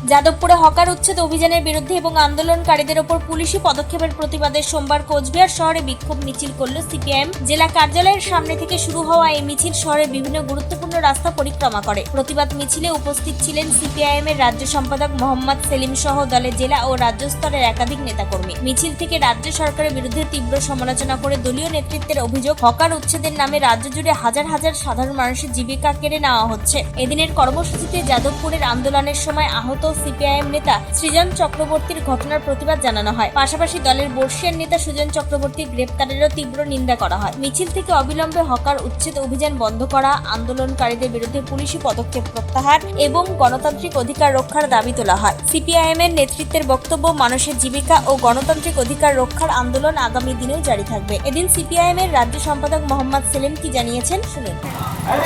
যাদবপুরে হকার উচ্ছেদ অভিযানের বিরুদ্ধে এবং আন্দোলনকারীদের ওপর পুলিশি পদক্ষেপের প্রতিবাদে সোমবার কোচবিহার শহরে বিক্ষোভ মিছিল করল সিপিআইএম। জেলা কার্যালয়ের সামনে থেকে শুরু হওয়া এই মিছিল শহরের বিভিন্ন গুরুত্বপূর্ণ রাস্তা পরিক্রমা করে। প্রতিবাদ মিছিলে উপস্থিত ছিলেন সিপিআইএম এর রাজ্য সম্পাদক মোহাম্মদ সেলিম সহ দলের জেলা ও রাজ্য স্তরের একাধিক নেতাকর্মী। মিছিল থেকে রাজ্য সরকারের বিরুদ্ধে তীব্র সমালোচনা করে দলীয় নেতৃত্বের অভিযোগ, হকার উচ্ছেদের নামে রাজ্য জুড়ে হাজার হাজার সাধারণ মানুষের জীবিকা কেড়ে নেওয়া হচ্ছে। এদিনের কর্মসূচিতে যাদবপুরের আন্দোলনের সময় আহত সিপিআইএম নেতা সৃজন চক্রবর্তীর ঘটনার প্রতিবাদ জানানো হয়। পাশাপাশি দলের বর্ষিয়ান নেতা সুজন চক্রবর্তীর গ্রেপ্তারেরও তীব্র নিন্দা করা হয়। মিছিল থেকে অবিলম্বে হকার উচ্ছেদ অভিযান বন্ধ করা, আন্দোলনকারীদের বিরুদ্ধে পুলিশি পদক্ষেপ প্রত্যাহার এবং গণতান্ত্রিক অধিকার রক্ষার দাবি তোলা হয়। সিপিআইএম এর নেতৃত্বের বক্তব্য, মানুষের জীবিকা ও গণতান্ত্রিক অধিকার রক্ষার আন্দোলন আগামী দিনেও জারি থাকবে। এদিন সিপিআইএম এর রাজ্য সম্পাদক মোহাম্মদ সেলিম কি জানিয়েছেন শুনুন।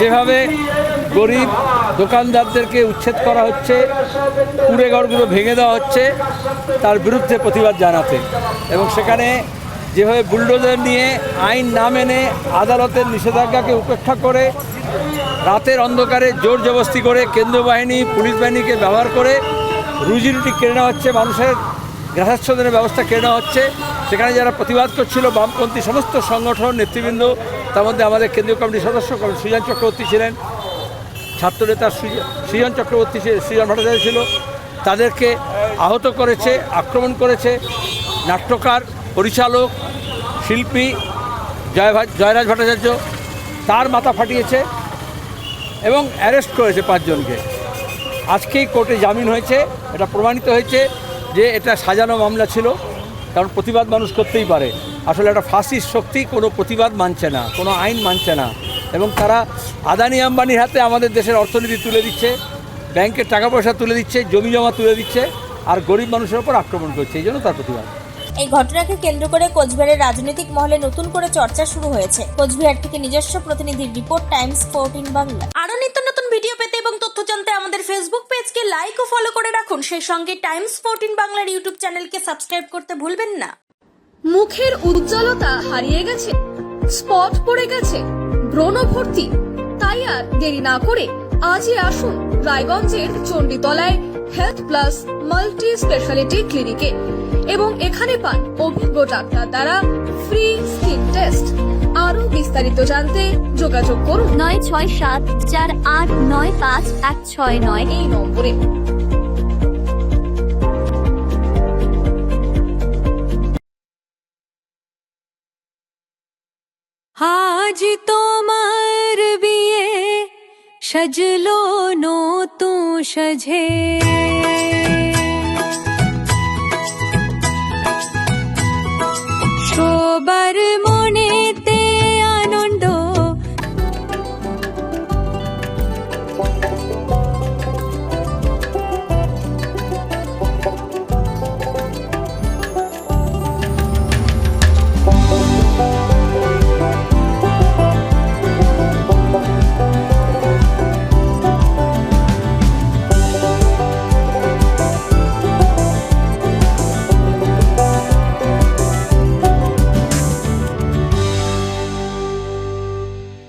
যেভাবে গরিব দোকানদারদেরকে উচ্ছেদ করা হচ্ছে, কুড়ে ঘরগুলো ভেঙে দেওয়া হচ্ছে, তার বিরুদ্ধে প্রতিবাদ জানাতে এবং সেখানে যেভাবে বুলডোজার নিয়ে আইন না মেনে আদালতের নিষেধাজ্ঞাকে উপেক্ষা করে রাতের অন্ধকারে জোর জবরদস্তি করে কেন্দ্রীয় বাহিনী, পুলিশ বাহিনীকে ব্যবহার করে রুজি রুটি কেড়ে নেওয়া হচ্ছে, মানুষের গ্রাসাচ্ছাদনের ব্যবস্থা কেড়ে নেওয়া হচ্ছে। সেখানে যারা প্রতিবাদ করছিল বামপন্থী সমস্ত সংগঠন নেতৃবৃন্দ, তার মধ্যে আমাদের কেন্দ্রীয় কমিটির সদস্য সৃজন চক্রবর্তী ছিলেন, ছাত্রনেতা সৃজন চক্রবর্তী সৃজন ভট্টাচার্য ছিল, তাদেরকে আহত করেছে, আক্রমণ করেছে। নাট্যকার, পরিচালক, শিল্পী জয়রাজ ভট্টাচার্য তার মাথা ফাটিয়েছে এবং অ্যারেস্ট করেছে 5 জনকে। আজকেই কোর্টে জামিন হয়েছে। এটা প্রমাণিত হয়েছে যে এটা সাজানো মামলা ছিল, কারণ প্রতিবাদ মানুষ করতেই পারে। আসলে একটা ফাঁসির শক্তি কোনো প্রতিবাদ মানছে না, কোনো আইন মানছে না এবং তারা আদানি আম্বানির হাতে আমাদের দেশের অর্থনীতি তুলে দিচ্ছে, ব্যাংকের টাকা পয়সা তুলে দিচ্ছে, জমি জমা তুলে দিচ্ছে আর গরিব মানুষের ওপর আক্রমণ করছে। এই জন্য তার প্রতিবাদ। এই ঘটনাকে কেন্দ্র করে কোচবিহারের রাজনৈতিক মহলে নতুন করে চর্চা শুরু হয়েছে। কোচবিহার থেকে নিজস্ব প্রতিনিধির রিপোর্ট, টাইমস 14 বাংলা। আরো নিত্য নতুন ভিডিও পেতে এবং তথ্য জানতে আমাদের ফেসবুক পেজকে লাইক ও ফলো করে রাখুন। সেই সঙ্গে টাইমস 14 বাংলার ইউটিউব চ্যানেলকে সাবস্ক্রাইব করতে ভুলবেন না। মুখের উজ্জ্বলতা হারিয়ে গেছে, স্পট পড়ে গেছে, ব্রণ ভর্তি, তাই আর দেরি না করে আজই আসুন রায়গঞ্জের চণ্ডীতলায় হেলথ প্লাস মাল্টি স্পেশালিটি ক্লিনিকে এবং এখানে পান অভিজ্ঞ ডাক্তার দ্বারা ফ্রি স্কিন টেস্ট। আরো বিস্তারিত জানতে যোগাযোগ করুন 9674895169 এই নম্বরে। আজ তোমার বিয়ে, সাজলো নতুন সাজে।